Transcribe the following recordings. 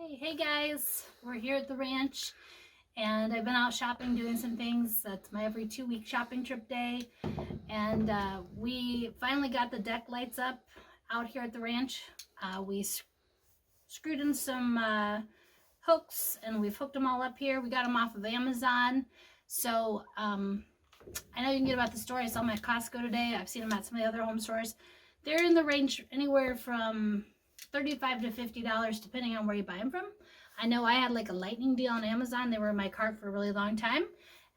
Hey guys, we're here at the ranch and I've been out shopping doing some things. That's my every 2-week shopping trip day. And we finally got the deck lights up out here at the ranch. We screwed in some hooks and we've hooked them all up here. We got them off of Amazon. So I know you can get them at the store. I saw them at Costco today. I've seen them at some of the other home stores. They're in the range anywhere from $35 to $50 depending on where you buy them from. I know I had like a lightning deal on Amazon. They were in my cart for a really long time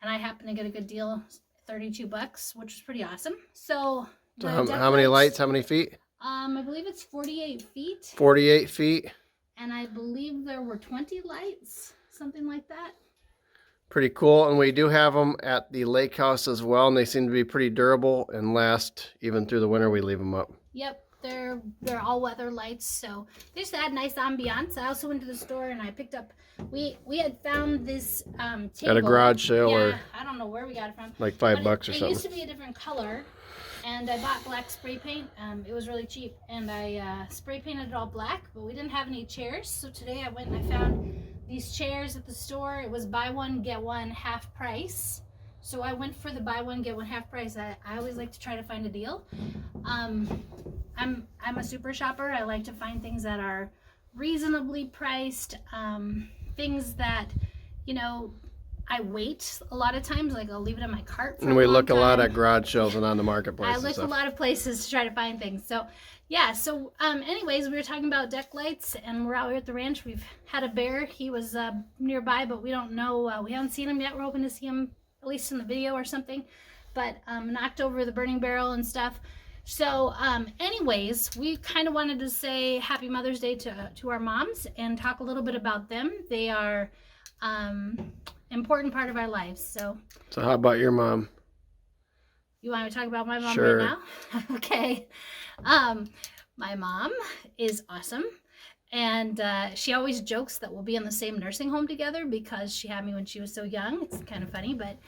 and I happened to get a good deal, $32, which was pretty awesome. So how many lights, how many feet? I believe it's 48 feet. 48 feet. And I believe there were 20 lights, something like that. Pretty cool. And we do have them at the lake house as well, and they seem to be pretty durable and last even through the winter. We leave them up. Yep. They're all weather lights, so they just add nice ambiance. I also went to the store and I picked up, we had found this table at a garage sale, or I don't know where we got it from, like $5 or something. It used to be a different color, and I bought black spray paint. It was really cheap, and I spray painted it all black, but we didn't have any chairs, so today I went and I found these chairs at the store. It was buy one get one half price. So I went for the buy one get one half price. I always like to try to find a deal. I'm a super shopper. I like to find things that are reasonably priced, things that, you know, I wait a lot of times. Like I'll leave it in my cart for and we a long look time. a lot at garage sales and on the marketplace. I look a lot of places to try to find things. So yeah, so anyways, we were talking about deck lights and we're out here at the ranch. We've had a bear. He was nearby, but we don't know, we haven't seen him yet. We're hoping to see him at least in the video or something, but knocked over the burning barrel and stuff. So anyways, we kind of wanted to say happy Mother's Day to our moms and talk a little bit about them. They are important part of our lives. So how about your mom? You want me to talk about my mom Sure. right now? Okay. My mom is awesome. And she always jokes that we'll be in the same nursing home together because she had me when she was so young. It's kind of funny, but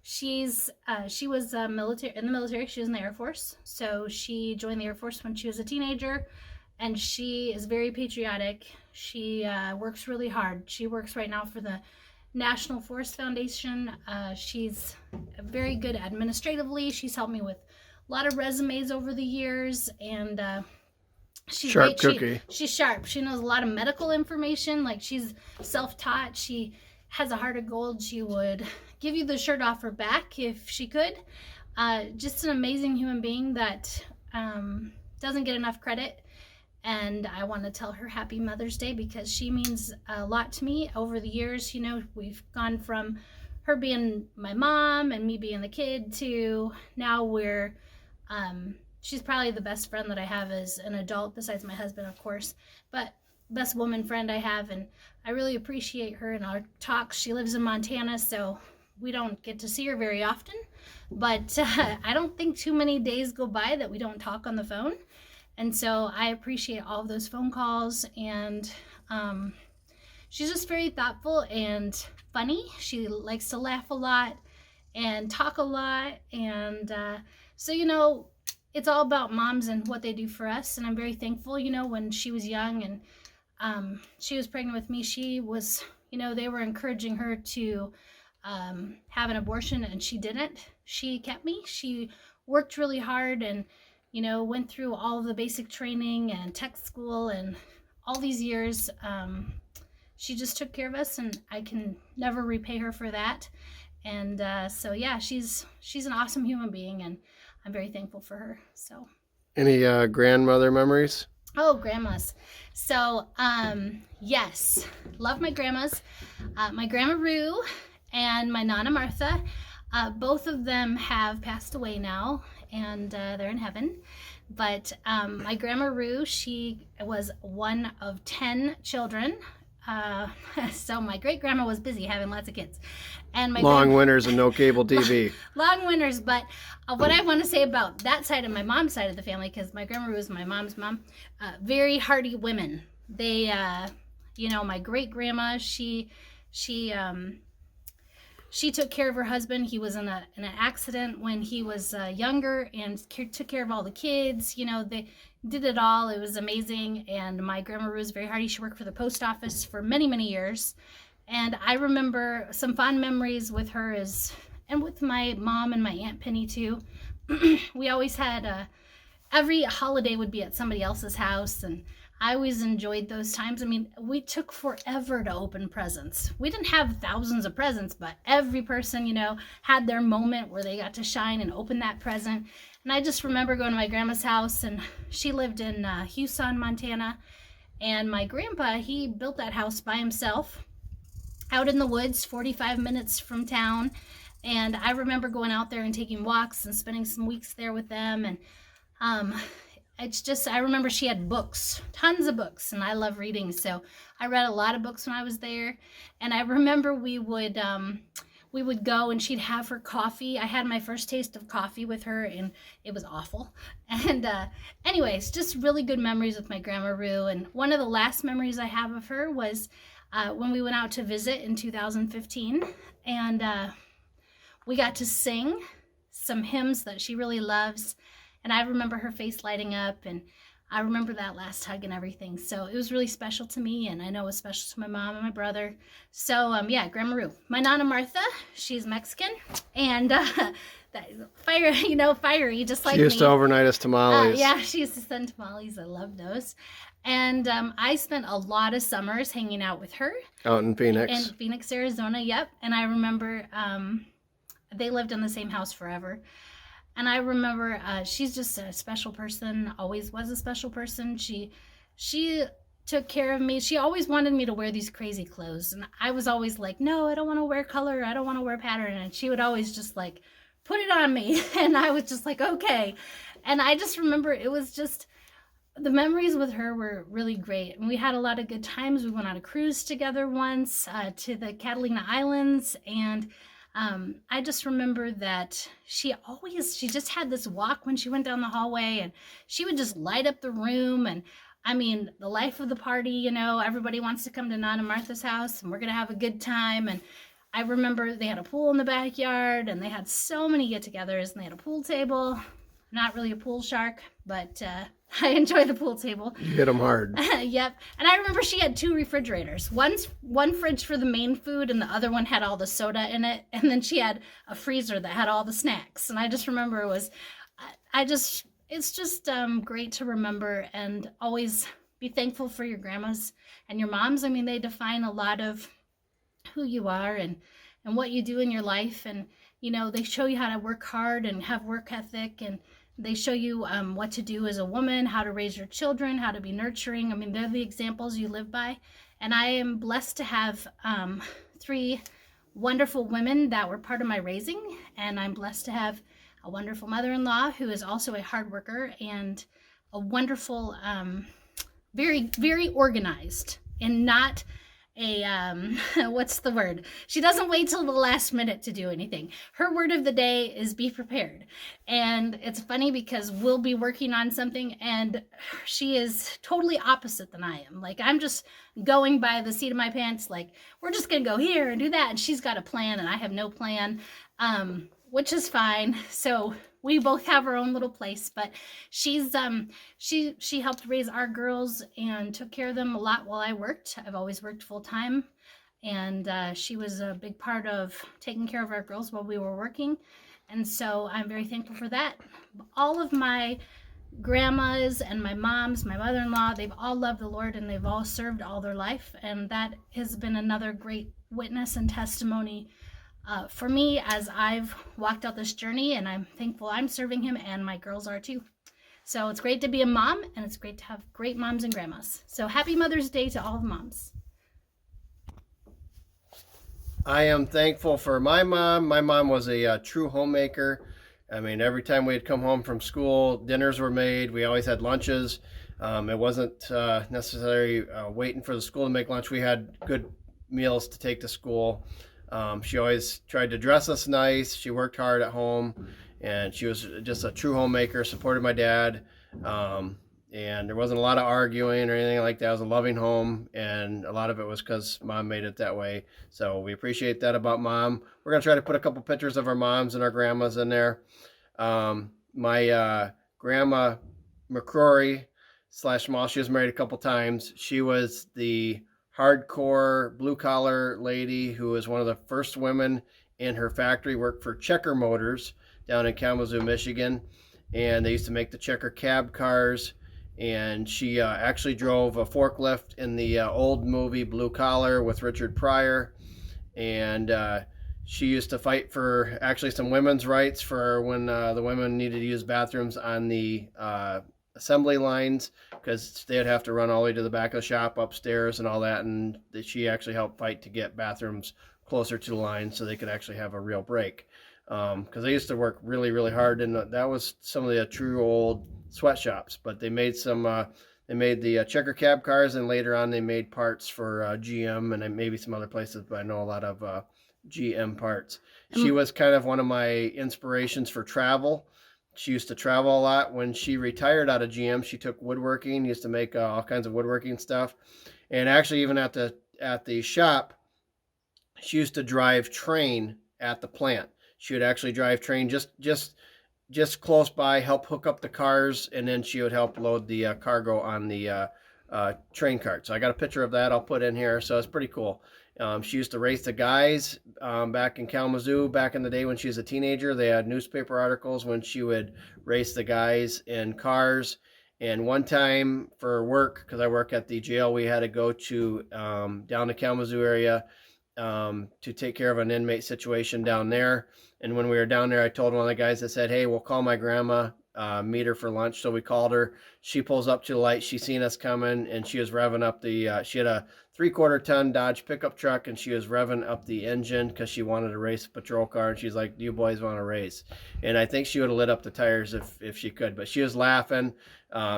she was in the military. She was in the Air Force. So she joined the Air Force when she was a teenager, and she is very patriotic. She works really hard. She works right now for the National Forest Foundation. She's very good administratively. She's helped me with a lot of resumes over the years, and she's sharp cookie. She's sharp. She knows a lot of medical information. Like she's self-taught. She has a heart of gold. She would give you the shirt off her back if she could. Just an amazing human being that doesn't get enough credit. And I want to tell her happy Mother's Day because she means a lot to me. Over the years, you know, we've gone from her being my mom and me being the kid to now we're she's probably the best friend that I have as an adult, besides my husband, of course, but best woman friend I have, and I really appreciate her and our talks. She lives in Montana, so we don't get to see her very often, but I don't think too many days go by that we don't talk on the phone, and so I appreciate all of those phone calls, and she's just very thoughtful and funny. She likes to laugh a lot and talk a lot, and so, you know, it's all about moms and what they do for us, and I'm very thankful. You know, when she was young and she was pregnant with me, she was, you know, they were encouraging her to have an abortion, and she didn't. She kept me. She worked really hard and, you know, went through all of the basic training and tech school and all these years. She just took care of us, and I can never repay her for that. And so yeah, she's an awesome human being, and I'm very thankful for her. So Any grandmother memories? Oh, grandmas. So yes, love my grandmas. My grandma Rue and my Nana Martha, both of them have passed away now, and they're in heaven. But my grandma Rue, she was one of 10 children. So my great grandma was busy having lots of kids, and my long winters and no cable TV. Long winters. But what I want to say about that side of my mom's side of the family, because my grandma was my mom's mom, very hardy women. They, you know, my great grandma, she she took care of her husband. He was in an accident when he was younger, and took care of all the kids. You know, they did it all. It was amazing. And my Grandma Rue was very hardy. She worked for the post office for many, many years. And I remember some fond memories with her and with my mom and my Aunt Penny too. We always had every holiday would be at somebody else's house, and I always enjoyed those times. I mean, we took forever to open presents. We didn't have thousands of presents, but every person, you know, had their moment where they got to shine and open that present. And I just remember going to my grandma's house, and she lived in Huson, Montana. And my grandpa, he built that house by himself out in the woods, 45 minutes from town. And I remember going out there and taking walks and spending some weeks there with them. And it's just, I remember she had books, tons of books, and I love reading. So I read a lot of books when I was there. And I remember we would go and she'd have her coffee. I had my first taste of coffee with her, and it was awful. And anyways, just really good memories with my Grandma Rue. And one of the last memories I have of her was when we went out to visit in 2015, and we got to sing some hymns that she really loves. And I remember her face lighting up, and I remember that last hug and everything. So it was really special to me, and I know it was special to my mom and my brother. So yeah, Grandma Rue. My Nana Martha, she's Mexican, and fiery, just like me. She used to overnight us tamales. Yeah, she used to send tamales. I love those. And I spent a lot of summers hanging out with her. Out in Phoenix. In Phoenix, Arizona, yep. And I remember they lived in the same house forever. And I remember she's just a special person, always was a special person. She took care of me. She always wanted me to wear these crazy clothes. And I was always like, no, I don't want to wear color. I don't want to wear pattern. And she would always just like, put it on me. And I was just like, okay. And I just remember it was just, the memories with her were really great. And we had a lot of good times. We went on a cruise together once to the Catalina Islands. And I just remember that she just had this walk when she went down the hallway, and she would just light up the room. And I mean, the life of the party, you know, everybody wants to come to Nana Martha's house, and we're going to have a good time. And I remember they had a pool in the backyard, and they had so many get-togethers, and they had a pool table. Not really a pool shark, but I enjoy the pool table. You hit them hard. Yep. And I remember she had 2 refrigerators. One fridge for the main food, and the other one had all the soda in it. And then she had a freezer that had all the snacks. And I just remember it's just great to remember, and always be thankful for your grandmas and your moms. I mean, they define a lot of who you are and what you do in your life. And, you know, they show you how to work hard and have work ethic, and they show you what to do as a woman, how to raise your children, how to be nurturing. I mean, they're the examples you live by. And I am blessed to have 3 wonderful women that were part of my raising. And I'm blessed to have a wonderful mother-in-law who is also a hard worker, and a wonderful, very, very organized, and not a what's the word? She doesn't wait till the last minute to do anything. Her word of the day is be prepared. And it's funny because we'll be working on something, and she is totally opposite than I am. Like, I'm just going by the seat of my pants, like, we're just gonna go here and do that, and she's got a plan and I have no plan, which is fine. So we both have our own little place, but she's she helped raise our girls and took care of them a lot while I worked. I've always worked full time, and she was a big part of taking care of our girls while we were working. And so I'm very thankful for that. All of my grandmas and my moms, my mother-in-law, they've all loved the Lord, and they've all served all their life. And that has been another great witness and testimony for me as I've walked out this journey, and I'm thankful I'm serving him, and my girls are too. So it's great to be a mom, and it's great to have great moms and grandmas. So happy Mother's Day to all the moms. I am thankful for my mom. My mom was a true homemaker. I mean, every time we'd come home from school, dinners were made. We always had lunches. It wasn't necessary waiting for the school to make lunch. We had good meals to take to school. She always tried to dress us nice. She worked hard at home, and she was just a true homemaker, supported my dad. and there wasn't a lot of arguing or anything like that. It was a loving home, and a lot of it was because mom made it that way. So we appreciate that about mom. We're gonna try to put a couple pictures of our moms and our grandmas in there. My grandma McCrory slash Small, she was married a couple times. She was the hardcore blue collar lady who was one of the first women in her factory, worked for Checker Motors down in Kalamazoo, Michigan, and they used to make the Checker cab cars. And she actually drove a forklift in the old movie Blue Collar with Richard Pryor, and she used to fight for actually some women's rights for when the women needed to use bathrooms on the assembly lines, because they'd have to run all the way to the back of the shop upstairs and all that, and she actually helped fight to get bathrooms closer to the line so they could actually have a real break, because they used to work really, really hard, and that was some of the true old sweatshops. But they made some they made the Checker cab cars, and later on they made parts for GM and maybe some other places, but I know a lot of GM parts. She was kind of one of my inspirations for travel. She used to travel a lot. When she retired out of GM, she took woodworking, used to make all kinds of woodworking stuff. And actually, even at the shop, she used to drive train at the plant. She would actually drive train just close by, help hook up the cars, and then she would help load the cargo on the train cart. So I got a picture of that I'll put in here. So it's pretty cool. She used to race the guys back in Kalamazoo back in the day when she was a teenager. They had newspaper articles when she would race the guys in cars. And one time for work, because I work at the jail, we had to go to down the Kalamazoo area to take care of an inmate situation down there. And when we were down there, I told one of the guys that said, "Hey, we'll call my grandma, meet her for lunch." So we called her. She pulls up to the light. She seen us coming, and she was revving up the, she had a 3/4 ton Dodge pickup truck, and she was revving up the engine because she wanted to race a patrol car. And she's like, "Do you boys want to race?" And I think she would have lit up the tires if she could, but she was laughing.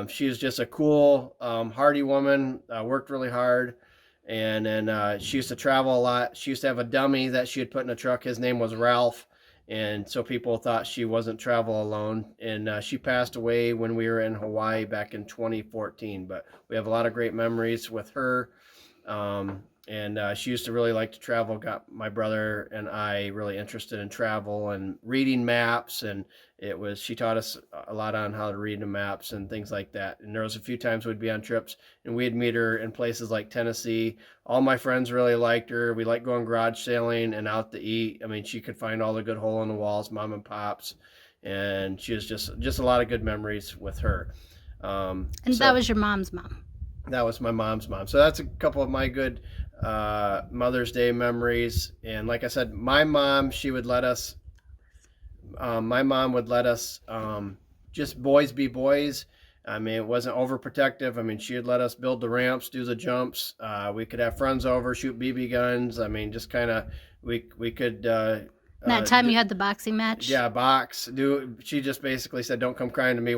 She was just a cool, hardy woman, worked really hard. And then she used to travel a lot. She used to have a dummy that she had put in a truck. His name was Ralph. And so people thought she wasn't travel alone. And she passed away when we were in Hawaii back in 2014. But we have a lot of great memories with her. And she used to really like to travel, got my brother and I really interested in travel and reading maps. And she taught us a lot on how to read the maps and things like that. And there was a few times we'd be on trips and we'd meet her in places like Tennessee. All my friends really liked her. We liked going garage sailing and out to eat. I mean, she could find all the good hole in the walls, mom and pops. And she was just a lot of good memories with her. And that was your mom's mom? That was my mom's mom. So that's a couple of my good Mother's Day memories. And like I said, my mom, she would let us, just boys be boys. I mean, it wasn't overprotective. I mean, she would let us build the ramps, do the jumps. We could have friends over, shoot BB guns. I mean, just kind of, we could... that time you had the boxing match? Yeah, box. She just basically said, "Don't come crying to me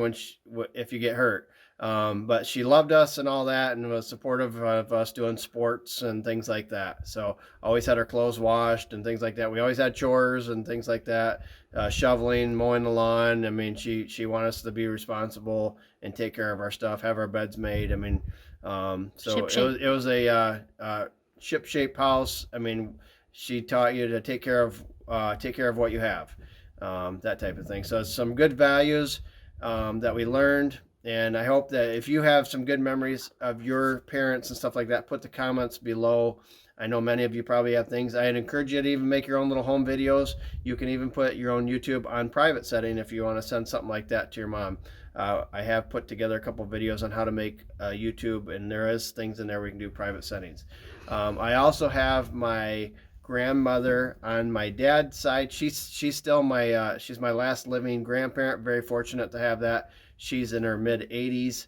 if you get hurt." But she loved us and all that, and was supportive of us doing sports and things like that. So always had our clothes washed and things like that. We always had chores and things like that, shoveling, mowing the lawn. I mean, she wanted us to be responsible and take care of our stuff, have our beds made. I mean, so it was a ship-shape house. I mean, she taught you to take care of what you have, that type of thing. So it's some good values that we learned. And I hope that if you have some good memories of your parents and stuff like that, put the comments below. I know many of you probably have things. I'd encourage you to even make your own little home videos. You can even put your own YouTube on private setting if you want to send something like that to your mom. I have put together a couple videos on how to make YouTube, and there is things in there we can do private settings. I also have my grandmother on my dad's side. She's still she's my last living grandparent. Very fortunate to have that. She's in her mid 80s,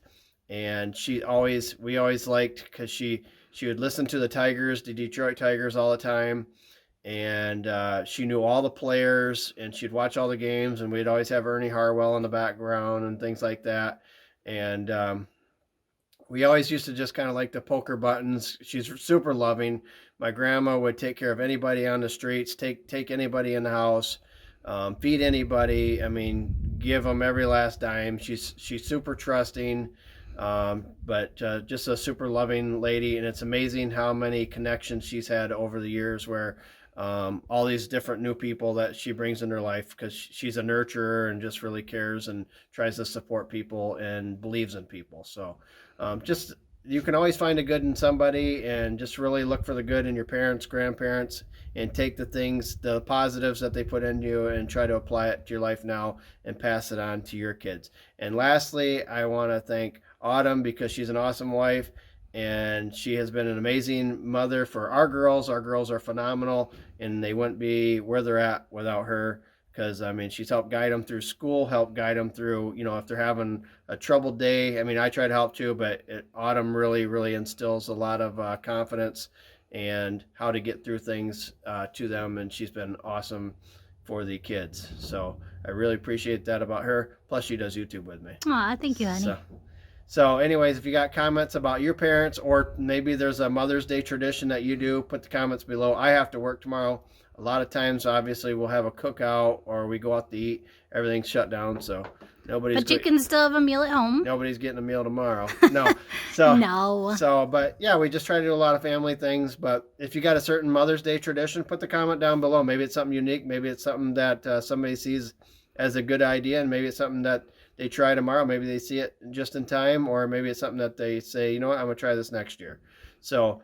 and we always liked, because she would listen to the Detroit Tigers all the time, and she knew all the players, and she'd watch all the games, and we'd always have Ernie Harwell in the background and things like that. And we always used to just kind of like to poke her buttons. She's super loving. My grandma would take care of anybody on the streets, take anybody in the house, feed anybody. I mean, give them every last dime. She's super trusting. But just a super loving lady, and it's amazing how many connections she's had over the years where all these different new people that she brings in her life, because she's a nurturer and just really cares and tries to support people and believes in people. So just you can always find a good in somebody, and just really look for the good in your parents, grandparents, and take the things, the positives that they put into you, and try to apply it to your life now and pass it on to your kids. And lastly, I want to thank Autumn, because she's an awesome wife, and she has been an amazing mother for our girls. Our girls are phenomenal, and they wouldn't be where they're at without her, because I mean, she's helped guide them through school, helped guide them through, if they're having a troubled day. I mean, I try to help too, but Autumn really instills a lot of confidence and how to get through things to them, and she's been awesome for the kids. So I really appreciate that about her. Plus, she does YouTube with me. Aw, thank you, honey. So anyways, if you got comments about your parents, or maybe there's a Mother's Day tradition that you do, put the comments below. I have to work tomorrow. A lot of times, obviously, we'll have a cookout or we go out to eat. Everything's shut down, so But you can still have a meal at home. Nobody's getting a meal tomorrow. No. So No. So, but yeah, we just try to do a lot of family things. But if you got a certain Mother's Day tradition, put the comment down below. Maybe it's something unique. Maybe it's something that somebody sees as a good idea, and maybe it's something that they try tomorrow. Maybe they see it just in time, or maybe it's something that they say, you know what, I'm gonna try this next year. So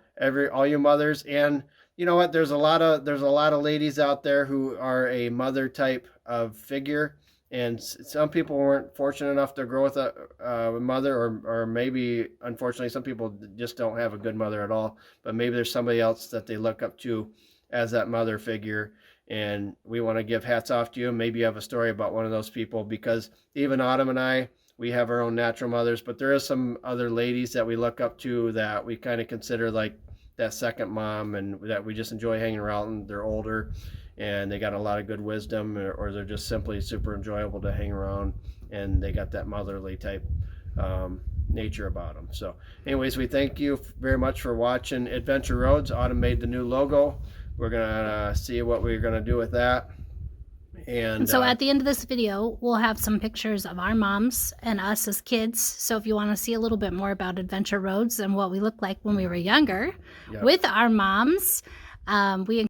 all you mothers, and you know what, there's a lot of ladies out there who are a mother type of figure, and some people weren't fortunate enough to grow with a mother, or maybe unfortunately some people just don't have a good mother at all. But maybe there's somebody else that they look up to as that mother figure. And we want to give hats off to you. Maybe you have a story about one of those people, because even Autumn and I, we have our own natural mothers, but there are some other ladies that we look up to that we kind of consider like that second mom, and that we just enjoy hanging around. And they're older and they got a lot of good wisdom, or they're just simply super enjoyable to hang around, and they got that motherly type nature about them. So anyways, we thank you very much for watching Adventure Roads. Autumn made the new logo. We're gonna see what we're gonna do with that. And so at the end of this video, we'll have some pictures of our moms and us as kids. So if you want to see a little bit more about Adventure Roads and what we looked like when we were younger with our moms, we